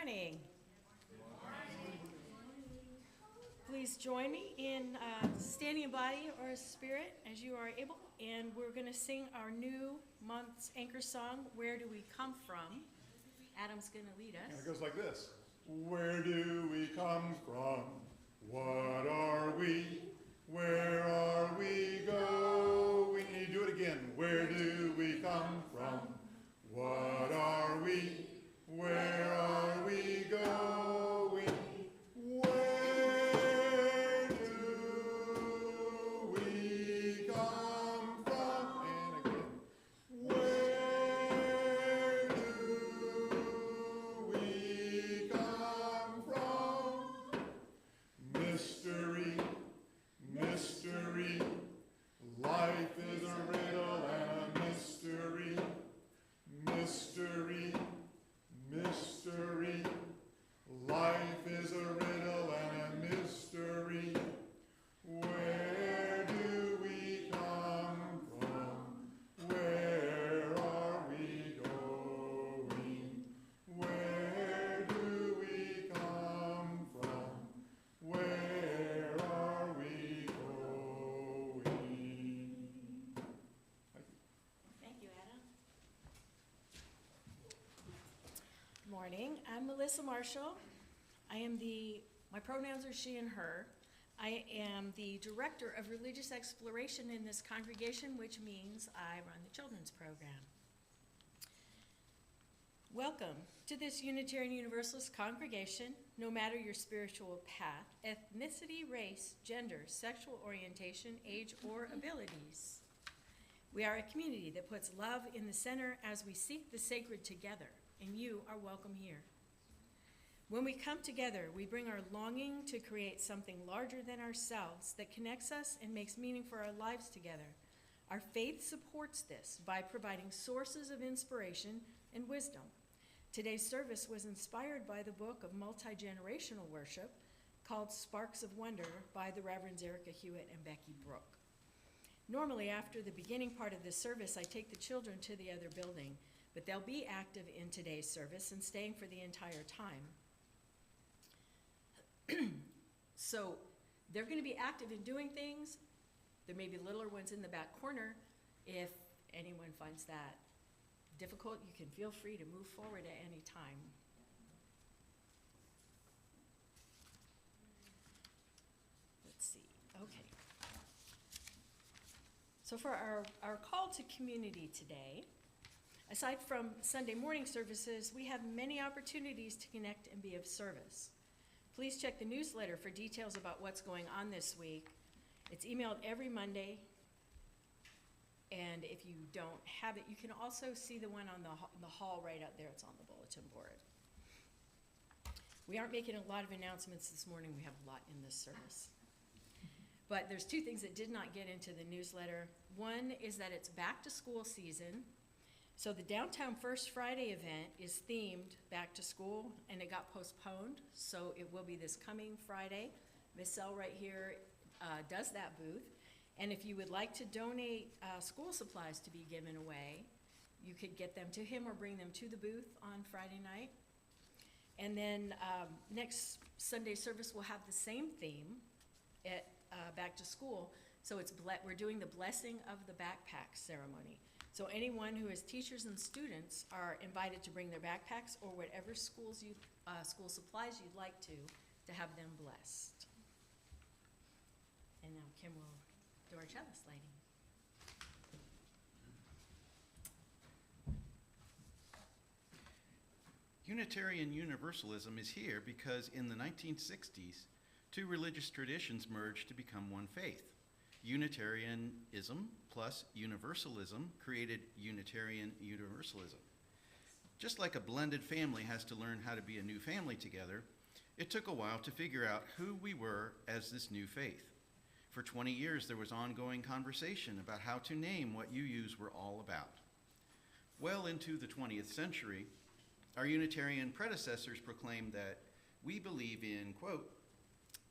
morning. Please join me in standing in body or spirit as you are able, and we're going to sing our new month's anchor song, Where Do We Come From? Adam's going to lead us. And it goes like this. Where do we come from? What are we? Where are we going? Can you do it again? Where do we come from? What are we? Where are we going? Where do we come from? And again. Where do we come from? Mystery, mystery. Life is a riddle and a mystery. Mystery, mystery. Life is a riddle and a mystery. Where do we come from? Where are we going? Where do we come from? Where are we going? Thank you, Adam. Good morning. I'm Melissa Marshall. My pronouns are she and her. I am the Director of Religious Exploration in this congregation, which means I run the children's program. Welcome to this Unitarian Universalist congregation, no matter your spiritual path, ethnicity, race, gender, sexual orientation, age, or abilities. We are a community that puts love in the center as we seek the sacred together, and you are welcome here. When we come together, we bring our longing to create something larger than ourselves that connects us and makes meaning for our lives together. Our faith supports this by providing sources of inspiration and wisdom. Today's service was inspired by the book of multi-generational worship called Sparks of Wonder by the Reverends Erica Hewitt and Becky Brooke. Normally, after the beginning part of this service, I take the children to the other building, but they'll be active in today's service and staying for the entire time. So they're going to be active in doing things. There may be littler ones in the back corner. If anyone finds that difficult, you can feel free to move forward at any time. Let's see. Okay. So for our call to community today, aside from Sunday morning services, we have many opportunities to connect and be of service. Please check the newsletter for details about what's going on this week. It's emailed every Monday, and if you don't have it, you can also see the one on the hall right out there. It's on the bulletin board. We aren't making a lot of announcements this morning. We have a lot in this service. But there's two things that did not get into the newsletter. One is that it's back to school season. So the Downtown First Friday event is themed back to school, and it got postponed, so it will be this coming Friday. Miss L right here does that booth, and if you would like to donate school supplies to be given away, you could get them to him or bring them to the booth on Friday night. And then next Sunday service will have the same theme at back to school, so we're doing the blessing of the backpack ceremony. So anyone who has teachers and students are invited to bring their backpacks or whatever school supplies you'd like to have them blessed. And now Kim will do our chalice lighting. Unitarian Universalism is here because in the 1960s, two religious traditions merged to become one faith. Unitarianism plus Universalism created Unitarian Universalism. Just like a blended family has to learn how to be a new family together, it took a while to figure out who we were as this new faith. For 20 years, there was ongoing conversation about how to name what UUs were all about. Well into the 20th century, our Unitarian predecessors proclaimed that we believe in, quote,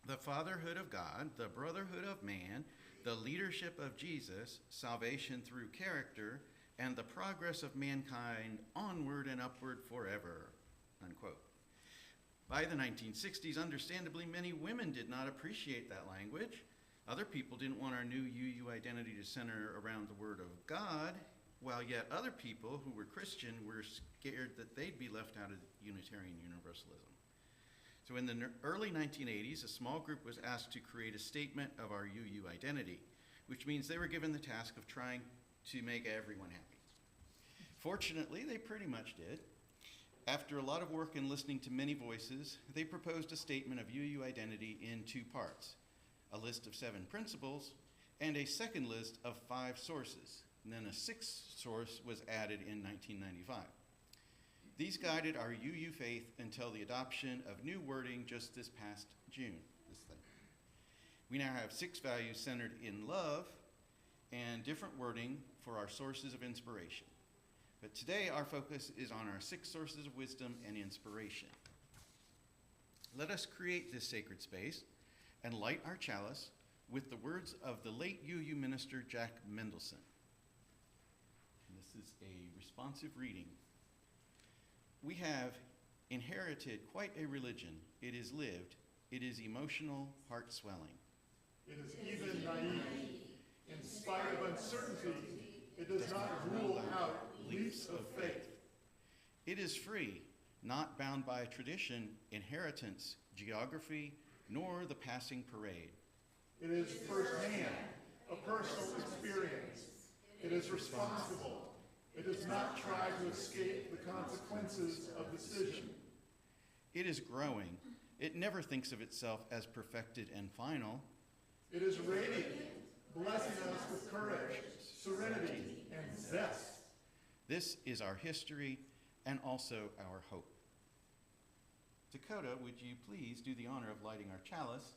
the fatherhood of God, the brotherhood of man, the leadership of Jesus, salvation through character, and the progress of mankind onward and upward forever, unquote. By the 1960s, understandably, many women did not appreciate that language. Other people didn't want our new UU identity to center around the Word of God, while yet other people who were Christian were scared that they'd be left out of Unitarian Universalism. So in the early 1980s, a small group was asked to create a statement of our UU identity, which means they were given the task of trying to make everyone happy. Fortunately, they pretty much did. After a lot of work and listening to many voices, they proposed a statement of UU identity in 2 parts, a list of 7 principles and a second list of 5 sources. And then a 6th source was added in 1995. These guided our UU faith until the adoption of new wording just this past June. We now have 6 values centered in love and different wording for our sources of inspiration. But today our focus is on our 6 sources of wisdom and inspiration. Let us create this sacred space and light our chalice with the words of the late UU minister Jack Mendelson. And this is a responsive reading. We have inherited quite a religion. It is lived. It is emotional, heart-swelling. It is even naive. In spite of uncertainty, it does not rule out leaps of faith. It is free, not bound by tradition, inheritance, geography, nor the passing parade. It is firsthand, a personal experience. It is responsible. It does not try to escape the consequences of decision. It is growing. It never thinks of itself as perfected and final. It is radiant, blessing us with courage, serenity, and zest. This is our history and also our hope. Dakota, would you please do the honor of lighting our chalice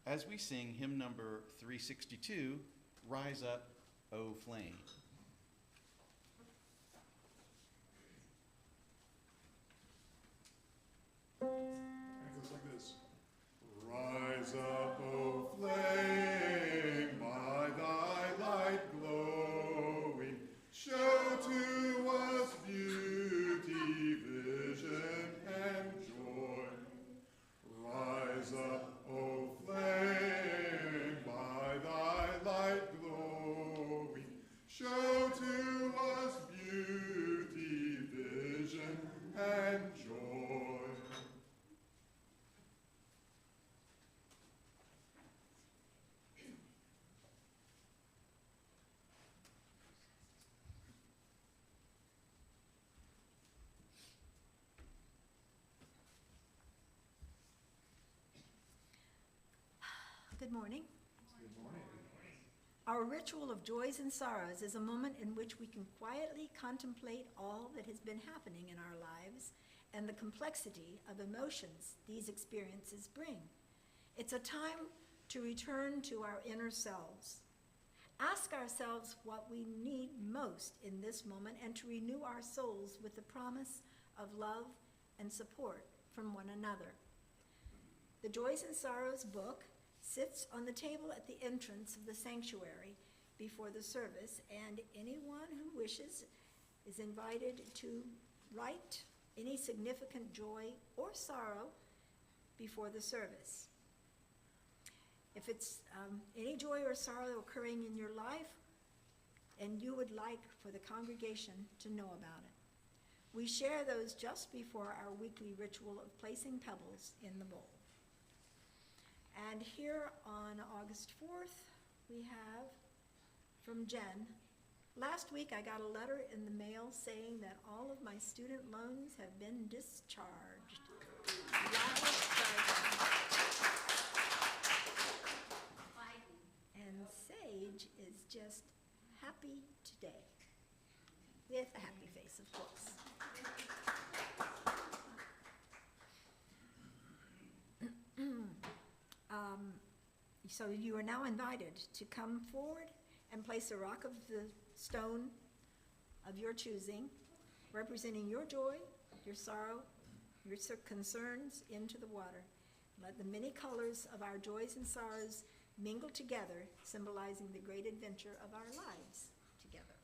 as we sing hymn number 362, Rise Up, O Flame. It goes like this. Rise up, O flame, by thy light glowing, show to us beauty, vision, and joy. Rise up, O flame, by thy light glowing, show to us beauty, vision, and joy. Good morning. Good morning. Our ritual of joys and sorrows is a moment in which we can quietly contemplate all that has been happening in our lives and the complexity of emotions these experiences bring. It's a time to return to our inner selves. Ask ourselves what we need most in this moment and to renew our souls with the promise of love and support from one another. The Joys and Sorrows book sits on the table at the entrance of the sanctuary before the service, and anyone who wishes is invited to write any significant joy or sorrow before the service. If it's any joy or sorrow occurring in your life and you would like for the congregation to know about it, we share those just before our weekly ritual of placing pebbles in the bowl. And here on August 4th, we have from Jen. Last week, I got a letter in the mail saying that all of my student loans have been discharged. And Sage is just happy today, with a happy face, of course. So you are now invited to come forward and place a rock of the stone of your choosing, representing your joy, your sorrow, your concerns into the water. Let the many colors of our joys and sorrows mingle together, symbolizing the great adventure of our lives together.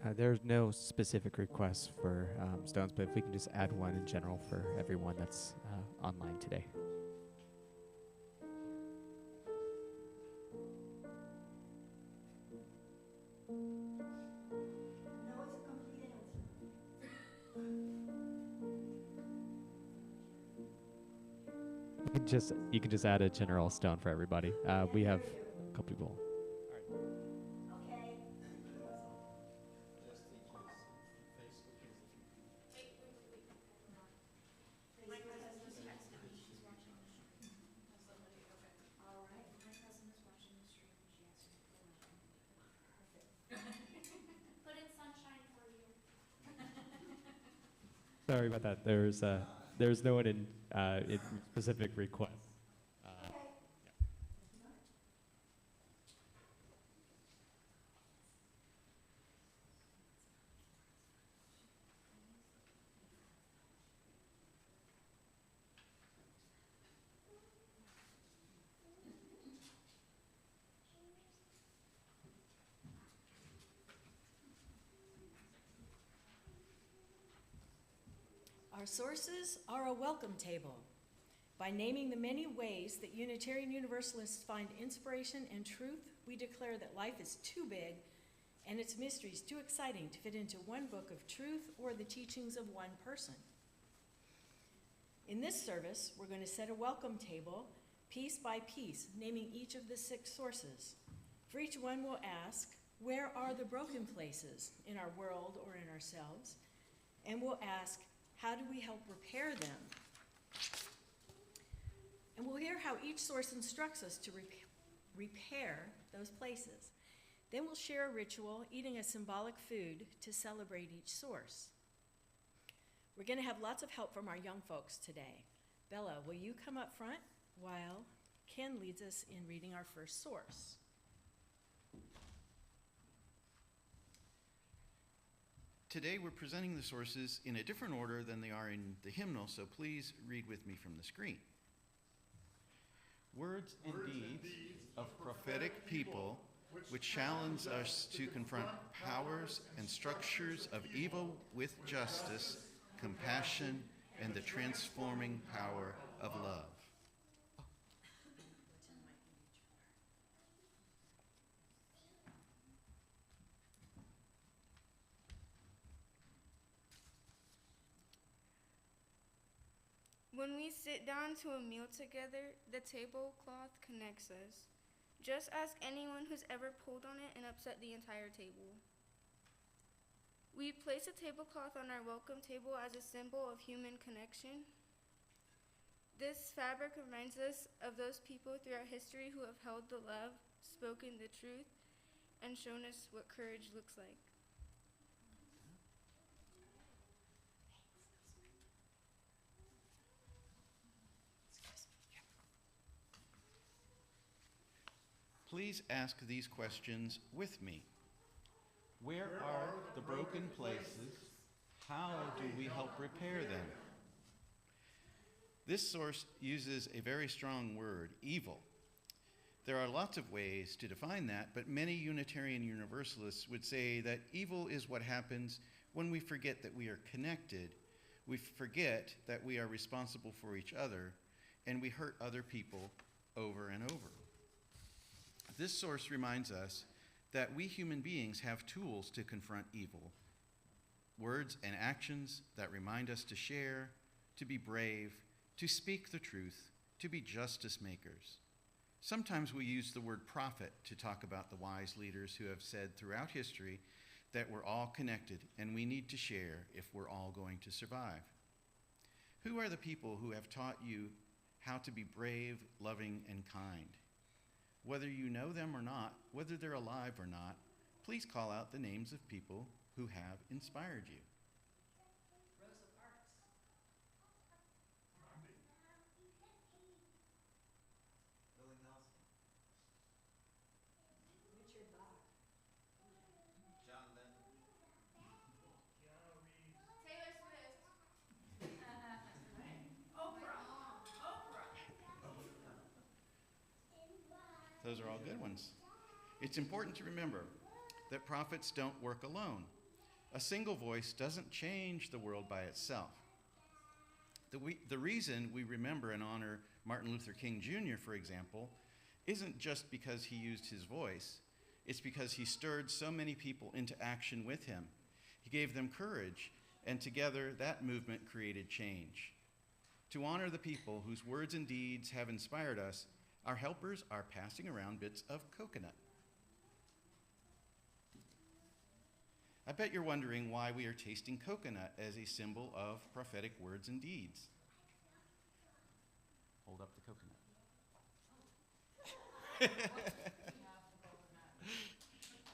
There's no specific requests for stones, but if we can just add one in general for everyone that's online today. No is a complete answer. You can just add a general stone for everybody. We have a couple people. Okay. Facebook has the stream. All right. My cousin is watching the stream and she asked me to pull my phone. Perfect. But it's sunshine for you. Sorry about that. There's no one in specific request. Okay. Our sources are a welcome table. By naming the many ways that Unitarian Universalists find inspiration and truth, we declare that life is too big and its mysteries too exciting to fit into one book of truth or the teachings of one person. In this service, we're going to set a welcome table piece by piece, naming each of the 6 sources. For each one, we'll ask, where are the broken places in our world or in ourselves? And we'll ask, how do we help repair them? And we'll hear how each source instructs us to repair those places. Then we'll share a ritual, eating a symbolic food to celebrate each source. We're going to have lots of help from our young folks today. Bella, will you come up front while Ken leads us in reading our first source? Today we're presenting the sources in a different order than they are in the hymnal, so please read with me from the screen. Words and deeds of prophetic people which challenge us to confront powers and structures of evil with justice, compassion, and the transforming power of love. When we sit down to a meal together, the tablecloth connects us. Just ask anyone who's ever pulled on it and upset the entire table. We place a tablecloth on our welcome table as a symbol of human connection. This fabric reminds us of those people throughout history who have held the love, spoken the truth, and shown us what courage looks like. Please ask these questions with me. Where are the broken places? How do we help repair them? This source uses a very strong word, evil. There are lots of ways to define that, but many Unitarian Universalists would say that evil is what happens when we forget that we are connected, we forget that we are responsible for each other, and we hurt other people over and over. This source reminds us that we human beings have tools to confront evil, words and actions that remind us to share, to be brave, to speak the truth, to be justice makers. Sometimes we use the word prophet to talk about the wise leaders who have said throughout history that we're all connected and we need to share if we're all going to survive. Who are the people who have taught you how to be brave, loving, and kind? Whether you know them or not, whether they're alive or not, please call out the names of people who have inspired you. Rosa Parks. Billy Nelson. Richard Bach. John Lennon. Taylor Swift. Those are all good ones. It's important to remember that prophets don't work alone. A single voice doesn't change the world by itself. The reason we remember and honor Martin Luther King Jr., for example, isn't just because he used his voice. It's because he stirred so many people into action with him. He gave them courage, and together that movement created change. To honor the people whose words and deeds have inspired us, our helpers are passing around bits of coconut. I bet you're wondering why we are tasting coconut as a symbol of prophetic words and deeds. Hold up the coconut.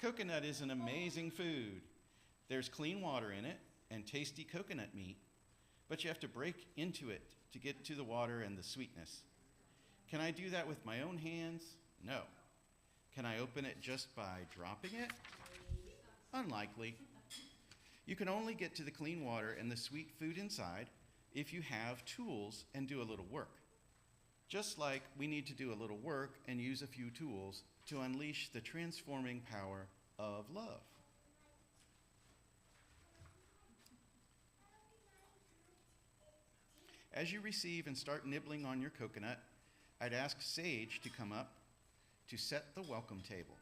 Coconut is an amazing food. There's clean water in it and tasty coconut meat, but you have to break into it to get to the water and the sweetness. Can I do that with my own hands? No. Can I open it just by dropping it? Unlikely. You can only get to the clean water and the sweet food inside if you have tools and do a little work. Just like we need to do a little work and use a few tools to unleash the transforming power of love. As you receive and start nibbling on your coconut, I'd ask Sage to come up to set the welcome table.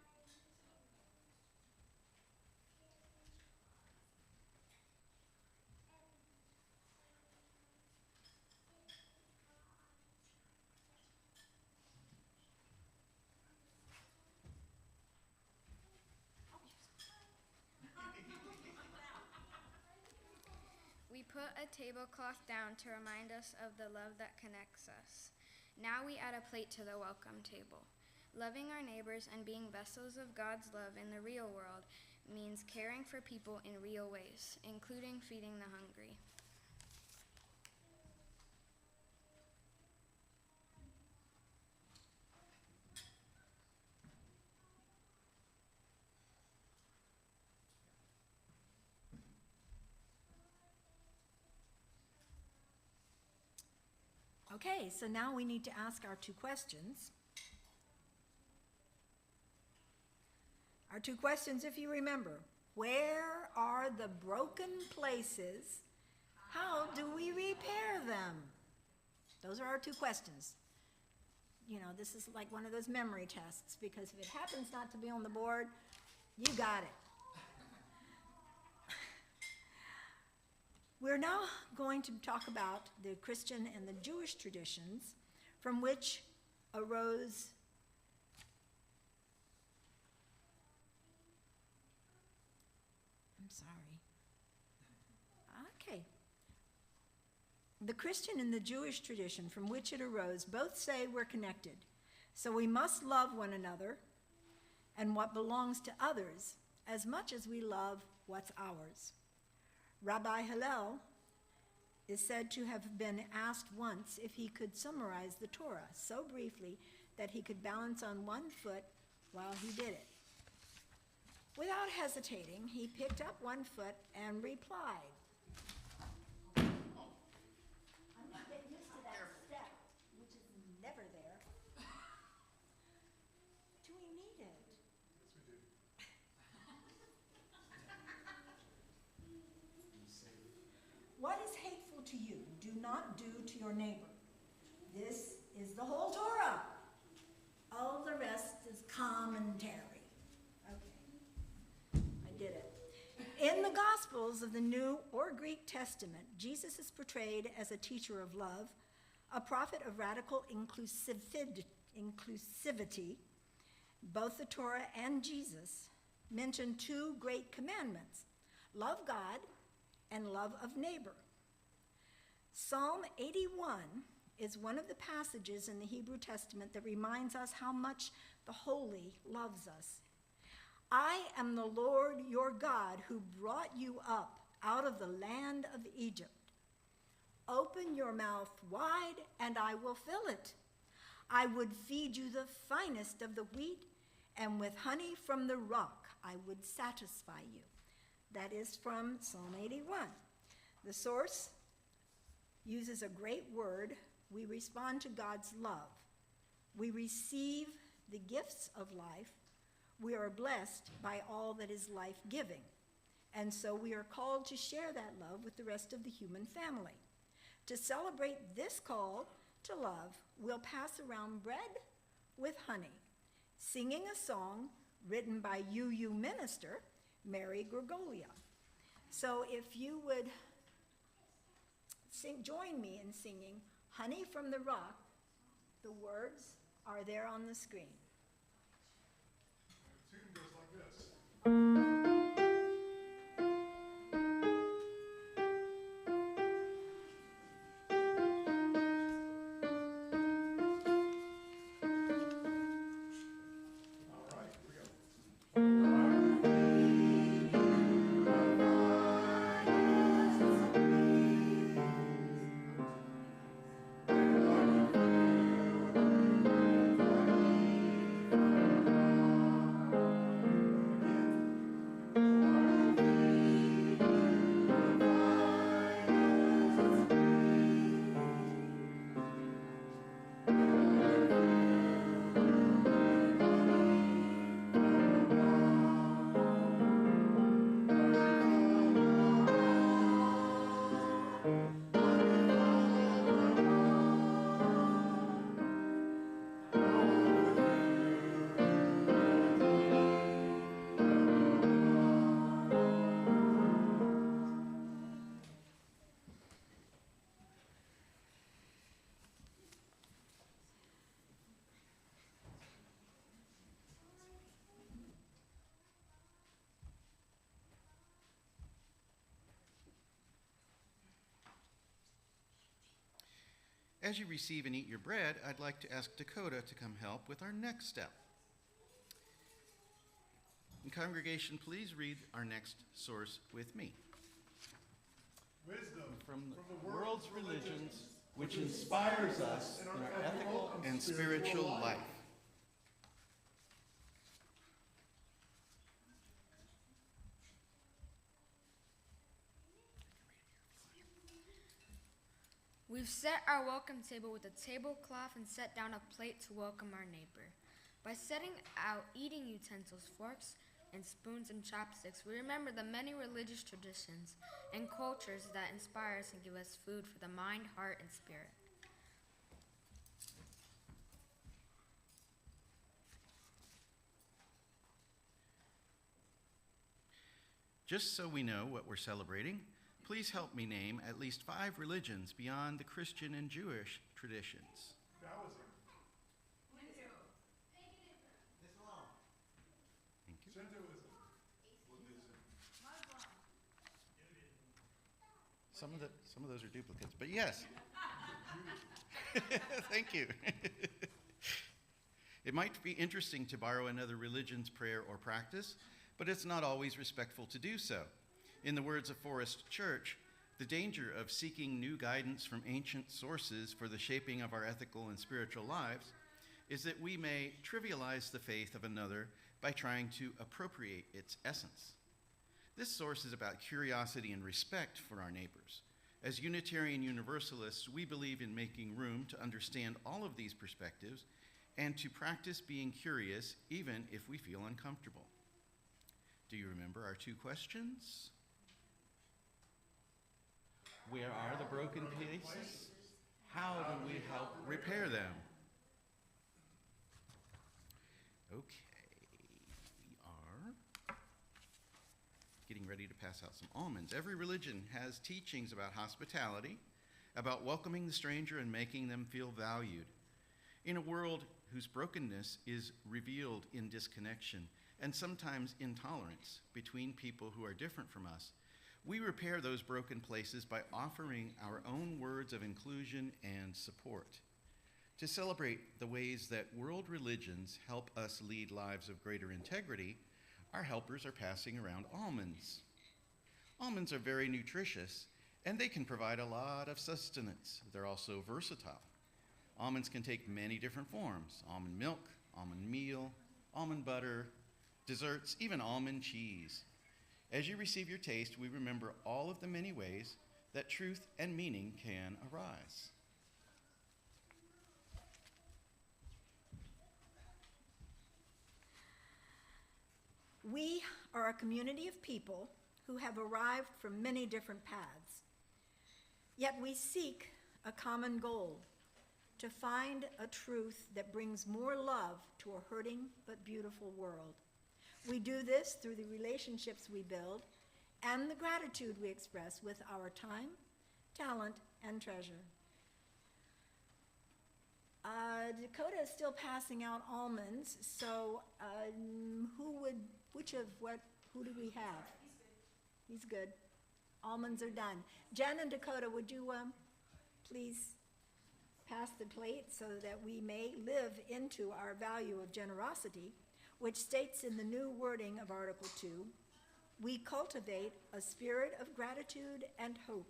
We put a tablecloth down to remind us of the love that connects us. Now we add a plate to the welcome table. Loving our neighbors and being vessels of God's love in the real world means caring for people in real ways, including feeding the hungry. Okay, so now we need to ask our two questions. Our two questions, if you remember. Where are the broken places? How do we repair them? Those are our two questions. You know, this is like one of those memory tests, because if it happens not to be on the board, you got it. We're now going to talk about the Christian and the Jewish traditions from which arose The Christian and the Jewish tradition from which it arose both say we're connected. So we must love one another and what belongs to others as much as we love what's ours. Rabbi Hillel is said to have been asked once if he could summarize the Torah so briefly that he could balance on one foot while he did it. Without hesitating, he picked up one foot and replied. I'm not getting used to that step, which is never there. Do we need it? What is hateful to you, do not do to your neighbor. This is the whole Torah. All the rest is commentary. Okay, I did it. In the Gospels of the New or Greek Testament, Jesus is portrayed as a teacher of love, a prophet of radical inclusivity. Both the Torah and Jesus mention two great commandments: love God and love of neighbor. Psalm 81 is one of the passages in the Hebrew Testament that reminds us how much the Holy loves us. I am the Lord your God who brought you up out of the land of Egypt. Open your mouth wide and I will fill it. I would feed you the finest of the wheat, and with honey from the rock I would satisfy you. That is from Psalm 81. The source uses a great word. We respond to God's love. We receive the gifts of life. We are blessed by all that is life-giving. And so we are called to share that love with the rest of the human family. To celebrate this call to love, we'll pass around bread with honey, singing a song written by UU minister Mary Gregolia. So if you would join me in singing Honey from the Rock, the words are there on the screen. The tune goes like this. All right, here we go. As you receive and eat your bread, I'd like to ask Dakota to come help with our next step. And congregation, please read our next source with me. Wisdom From the world's religions, which inspires us in our ethical and spiritual life. We've set our welcome table with a tablecloth and set down a plate to welcome our neighbor. By setting out eating utensils, forks, and spoons and chopsticks, we remember the many religious traditions and cultures that inspire us and give us food for the mind, heart, and spirit. Just so we know what we're celebrating, please help me name at least 5 religions beyond the Christian and Jewish traditions. Taoism, Islam. Thank you. Shintoism, Some of those are duplicates, but yes. Thank you. It might be interesting to borrow another religion's prayer or practice, but it's not always respectful to do so. In the words of Forrest Church, the danger of seeking new guidance from ancient sources for the shaping of our ethical and spiritual lives is that we may trivialize the faith of another by trying to appropriate its essence. This source is about curiosity and respect for our neighbors. As Unitarian Universalists, we believe in making room to understand all of these perspectives and to practice being curious even if we feel uncomfortable. Do you remember our 2 questions? Where are the broken pieces? How do we help repair them? Okay, we are getting ready to pass out some almonds. Every religion has teachings about hospitality, about welcoming the stranger and making them feel valued. In a world whose brokenness is revealed in disconnection and sometimes intolerance between people who are different from us, we repair those broken places by offering our own words of inclusion and support. To celebrate the ways that world religions help us lead lives of greater integrity, our helpers are passing around almonds. Almonds are very nutritious, and they can provide a lot of sustenance. They're also versatile. Almonds can take many different forms: almond milk, almond meal, almond butter, desserts, even almond cheese. As you receive your taste, we remember all of the many ways that truth and meaning can arise. We are a community of people who have arrived from many different paths. Yet we seek a common goal, to find a truth that brings more love to a hurting but beautiful world. We do this through the relationships we build and the gratitude we express with our time, talent, and treasure. Dakota is still passing out almonds, so who do we have? He's good. Almonds are done. Jen and Dakota, would you please pass the plate so that we may live into our value of generosity, which states in the new wording of Article 2, we cultivate a spirit of gratitude and hope.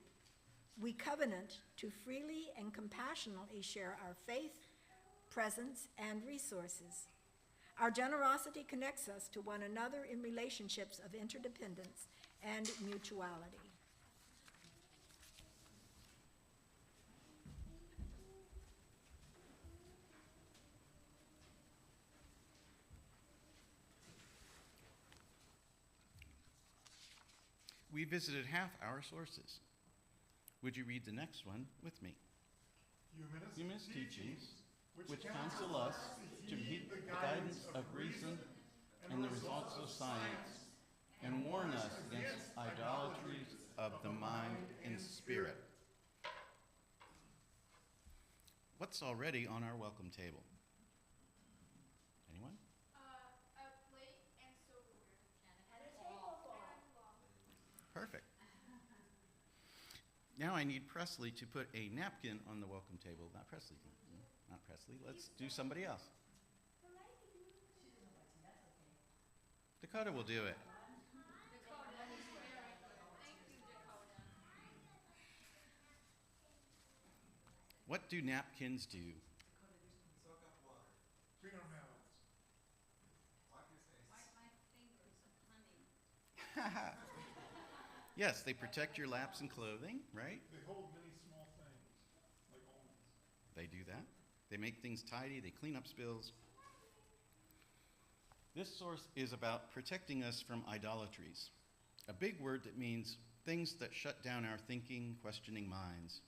We covenant to freely and compassionately share our faith, presence, and resources. Our generosity connects us to one another in relationships of interdependence and mutuality. We visited half our sources. Would you read the next one with me? Humanist teachings, which counsel us to heed the guidance of reason and the results of science, and warn us against idolatries of the mind and spirit. What's already on our welcome table? Anyone? A plate and silverware. And a tablecloth. Perfect. Now I need Presley to put a napkin on the welcome table. Not Presley. Not Presley. Let's do somebody else. Dakota will do it. What do napkins do? Soak up water. Clean our mouths. Wipe your face. Wipe my fingers of honey. Yes, they protect your laps and clothing, right? They hold many small things, like almonds. They do that. They make things tidy, they clean up spills. This source is about protecting us from idolatries, a big word that means things that shut down our thinking, questioning minds.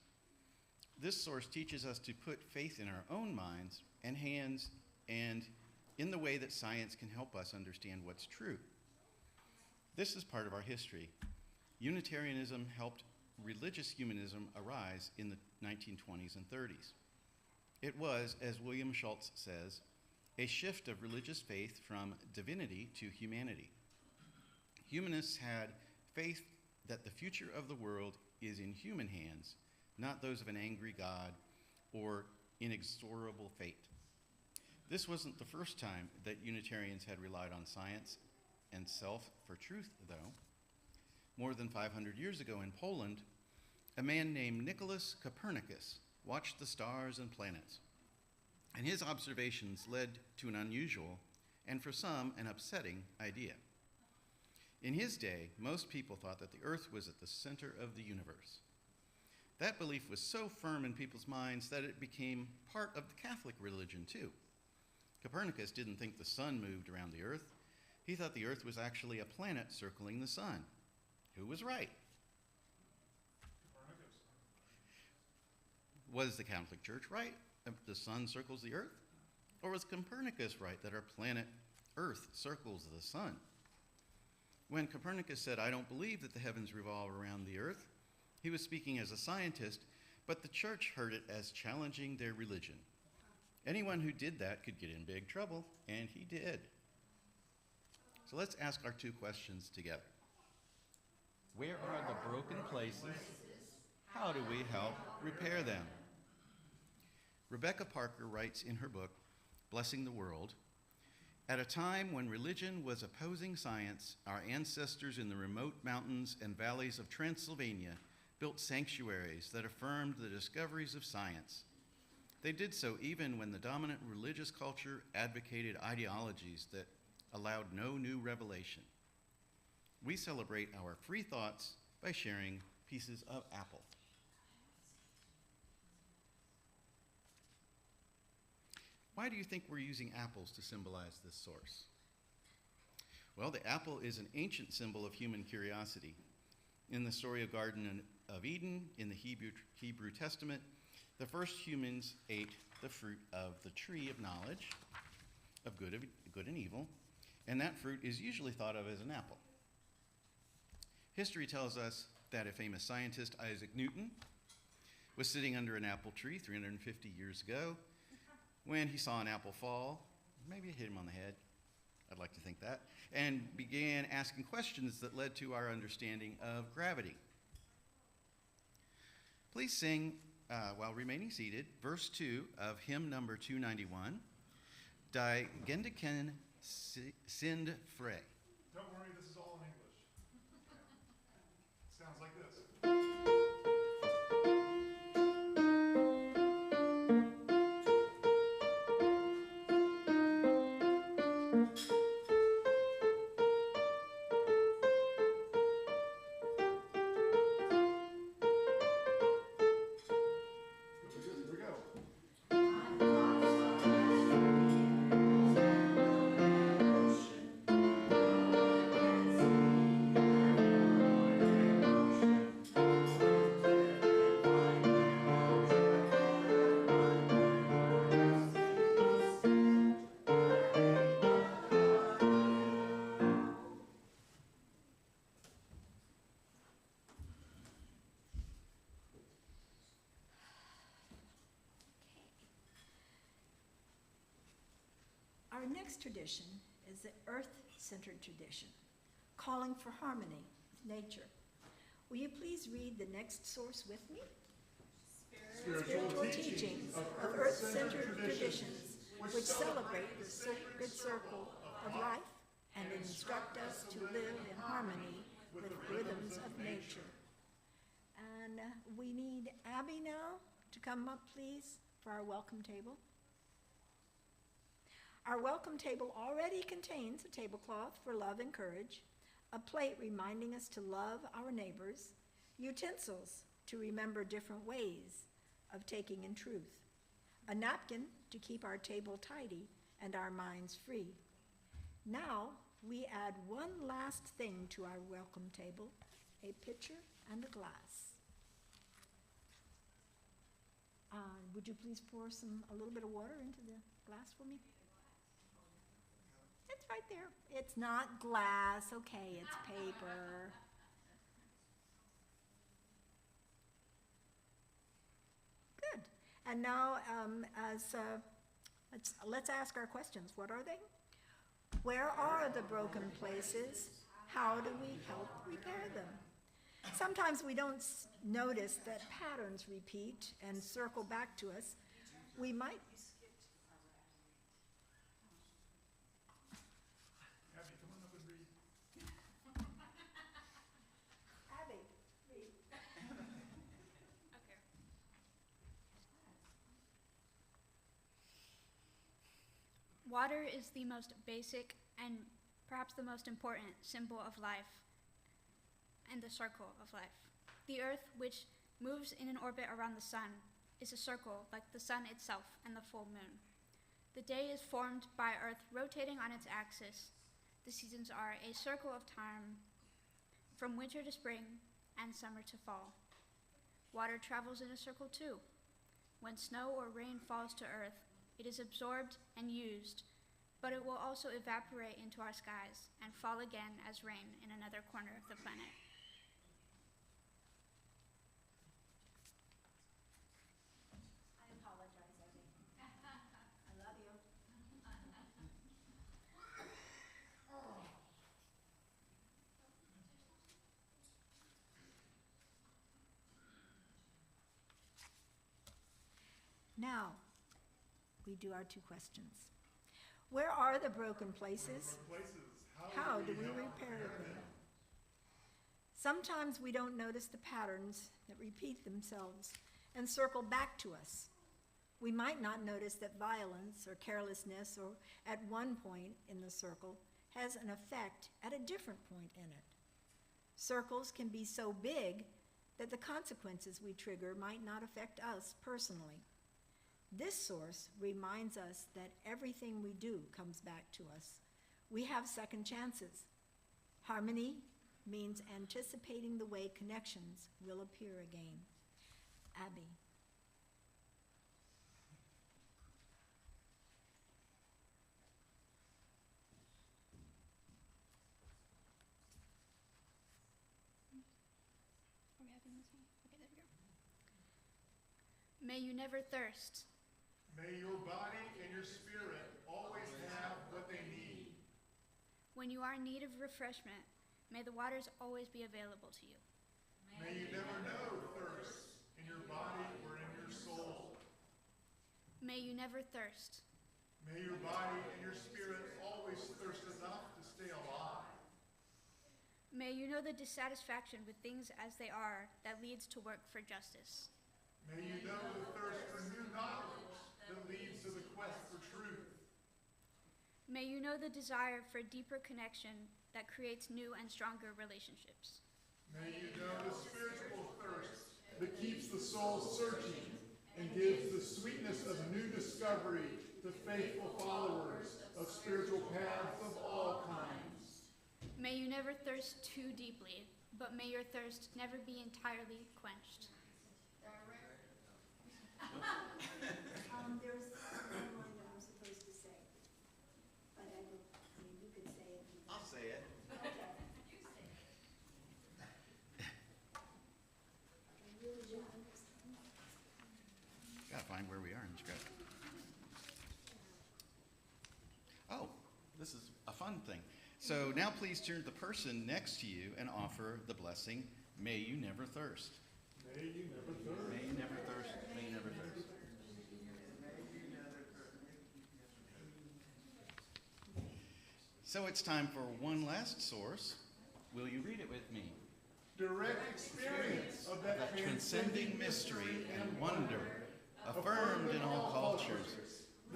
This source teaches us to put faith in our own minds and hands and in the way that science can help us understand what's true. This is part of our history. Unitarianism helped religious humanism arise in the 1920s and 30s. It was, as William Schultz says, a shift of religious faith from divinity to humanity. Humanists had faith that the future of the world is in human hands, not those of an angry God or inexorable fate. This wasn't the first time that Unitarians had relied on science and self for truth, though. More than 500 years ago in Poland, a man named Nicholas Copernicus watched the stars and planets, and his observations led to an unusual, and for some, an upsetting idea. In his day, most people thought that the earth was at the center of the universe. That belief was so firm in people's minds that it became part of the Catholic religion too. Copernicus didn't think the sun moved around the earth. He thought the earth was actually a planet circling the sun. Who was right? Copernicus. Was the Catholic Church right? The sun circles the earth? Or was Copernicus right that our planet Earth circles the sun? When Copernicus said, "I don't believe that the heavens revolve around the earth," he was speaking as a scientist, but the church heard it as challenging their religion. Anyone who did that could get in big trouble, and he did. So let's ask our two questions together. Where are the broken places? How do we help repair them? Rebecca Parker writes in her book, Blessing the World, at a time when religion was opposing science, our ancestors in the remote mountains and valleys of Transylvania built sanctuaries that affirmed the discoveries of science. They did so even when the dominant religious culture advocated ideologies that allowed no new revelation. We celebrate our free thoughts by sharing pieces of apple. Why do you think we're using apples to symbolize this source? Well, the apple is an ancient symbol of human curiosity. In the story of Garden of Eden, in the Hebrew Testament, the first humans ate the fruit of the tree of knowledge of good and evil, and that fruit is usually thought of as an apple. History tells us that a famous scientist, Isaac Newton, was sitting under an apple tree 350 years ago when he saw an apple fall. Maybe it hit him on the head. I'd like to think that. And began asking questions that led to our understanding of gravity. Please sing, while remaining seated, verse 2 of hymn number 291, Die Gendiken sind frei. Don't worry, this is all in English. Sounds like this. Here we go. Our next tradition is the earth-centered tradition, calling for harmony with nature. Will you please read the next source with me? Spiritual teachings of earth-centered traditions which celebrate the sacred circle of life and instruct us to live in harmony with rhythms of nature. And we need Abby now to come up, please, for our welcome table. Our welcome table already contains a tablecloth for love and courage, a plate reminding us to love our neighbors, utensils to remember different ways of taking in truth, a napkin to keep our table tidy and our minds free. Now, we add one last thing to our welcome table, a pitcher and a glass. Would you please pour a little bit of water into the glass for me? It's right there. It's not glass, okay, it's paper. Good. And now, let's ask our questions. What are they? Where are the broken places? How do we help repair them? Sometimes we don't notice that patterns repeat and circle back to us. We might. Abby, come on up and read. Abby, read. Okay. Water is the most basic and perhaps the most important symbol of life and the circle of life. The Earth, which moves in an orbit around the sun, is a circle like the sun itself and the full moon. The day is formed by Earth rotating on its axis. The seasons are a circle of time from winter to spring and summer to fall. Water travels in a circle too. When snow or rain falls to Earth, it is absorbed and used, but it will also evaporate into our skies and fall again as rain in another corner of the planet. I apologize, Abby. I love you. Now, we do our two questions. Where are the broken places? How do we repair them? Sometimes we don't notice the patterns that repeat themselves and circle back to us. We might not notice that violence or carelessness or at one point in the circle has an effect at a different point in it. Circles can be so big that the consequences we trigger might not affect us personally. This source reminds us that everything we do comes back to us, We have second chances. Harmony means anticipating the way connections will appear again. Abby. Are we having this one? Okay, there we go. May you never thirst. May your body and your spirit always have what they need. When you are in need of refreshment, may the waters always be available to you. May you never know thirst in your body or in your soul. May you never thirst. May your body and your spirit always thirst enough to stay alive. May you know the dissatisfaction with things as they are that leads to work for justice. May you know the thirst for new knowledge that leads to the quest for truth. May you know the desire for deeper connection that creates new and stronger relationships. May you know the spiritual thirst that keeps the soul searching and gives the sweetness of new discovery to faithful followers of spiritual paths of all kinds. May you never thirst too deeply, but may your thirst never be entirely quenched. There's one line that I'm supposed to say, but I mean, you could say it. I'll say it. Okay. I really don't understand. Gotta find where we are in the script. Oh, this is a fun thing. So now please turn to the person next to you and offer the blessing, may you never thirst. May you never thirst. May you never thirst. May you never thirst. So it's time for one last source. Will you read it with me? Direct experience of that Transcending mystery and wonder, affirmed in all cultures,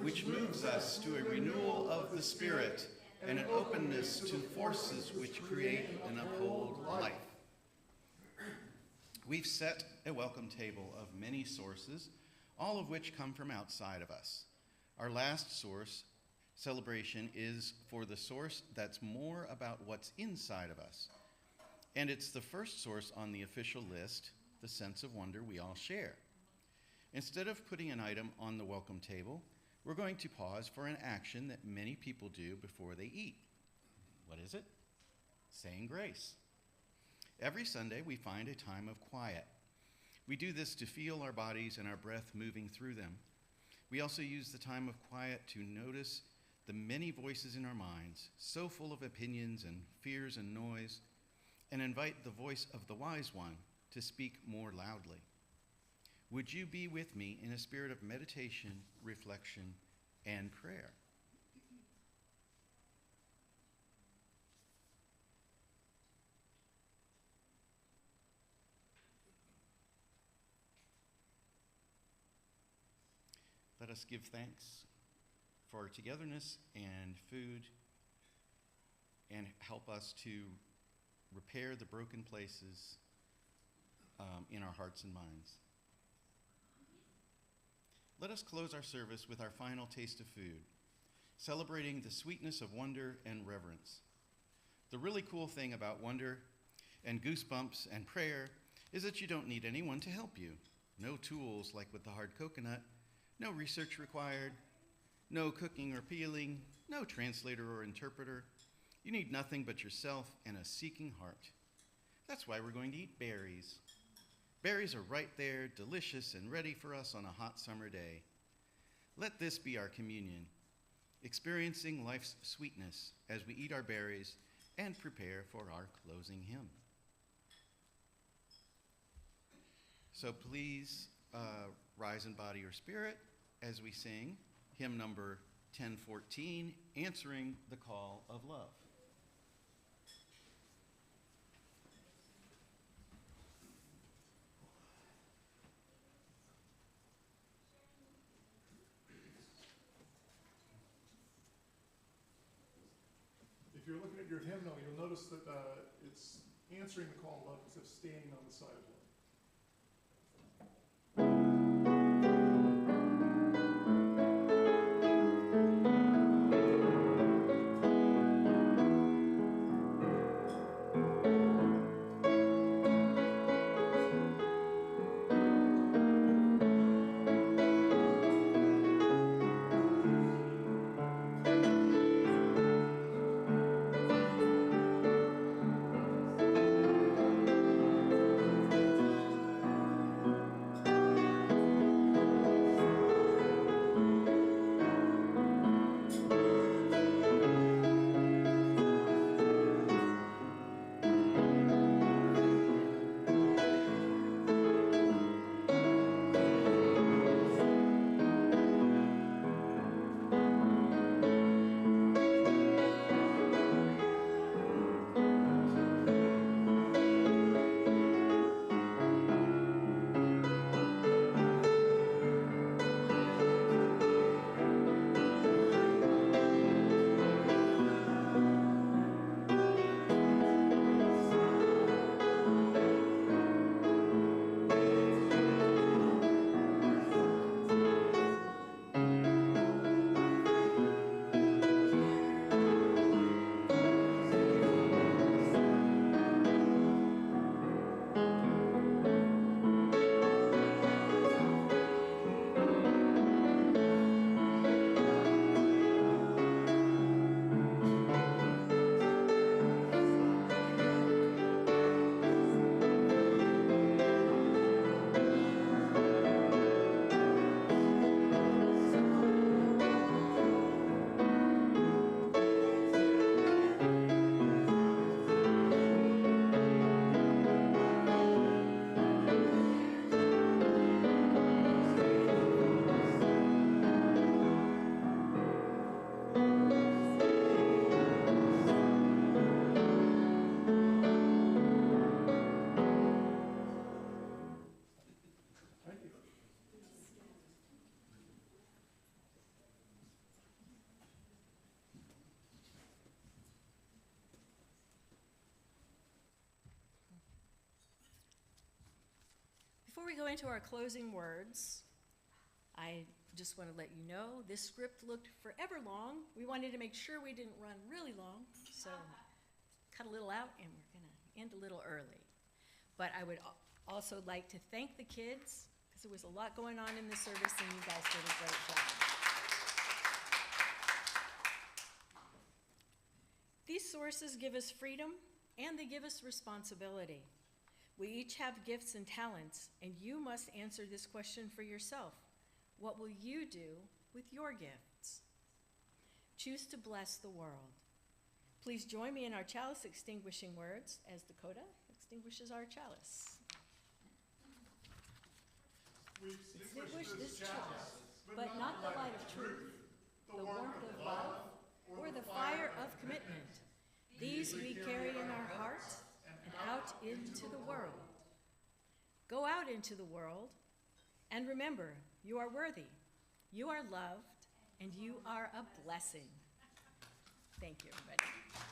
which moves us to a renewal of the spirit and an openness to forces which create and uphold life. We've set a welcome table of many sources, all of which come from outside of us. Our last source celebration is for the source that's more about what's inside of us. And it's the first source on the official list, the sense of wonder we all share. Instead of putting an item on the welcome table, we're going to pause for an action that many people do before they eat. What is it? Saying grace. Every Sunday, we find a time of quiet. We do this to feel our bodies and our breath moving through them. We also use the time of quiet to notice the many voices in our minds, so full of opinions and fears and noise, and invite the voice of the wise one to speak more loudly. Would you be with me in a spirit of meditation, reflection, and prayer? Let us give thanks for our togetherness and food, and help us to repair the broken places in our hearts and minds. Let us close our service with our final taste of food, celebrating the sweetness of wonder and reverence. The really cool thing about wonder and goosebumps and prayer is that you don't need anyone to help you. No tools like with the hard coconut, no research required, no cooking or peeling, no translator or interpreter. You need nothing but yourself and a seeking heart. That's why we're going to eat berries. Berries are right there, delicious and ready for us on a hot summer day. Let this be our communion, experiencing life's sweetness as we eat our berries and prepare for our closing hymn. So please rise in body or spirit as we sing hymn number 1014, Answering the Call of Love. If you're looking at your hymnal, you'll notice that it's answering the call of love instead of standing on the side of love. Before we go into our closing words, I just want to let you know this script looked forever long. We wanted to make sure we didn't run really long, so cut a little out and we're going to end a little early. But I would also like to thank the kids because there was a lot going on in the service and you guys did a great job. These sources give us freedom and they give us responsibility. We each have gifts and talents, and you must answer this question for yourself. What will you do with your gifts? Choose to bless the world. Please join me in our chalice extinguishing words as Dakota extinguishes our chalice. We Extinguish this chalice, but not the light of truth, the warmth of love, or the fire of commitment. These we carry in our hearts and out into the world. Go out into the world and remember, you are worthy, you are loved, and you are a blessing. Thank you, everybody.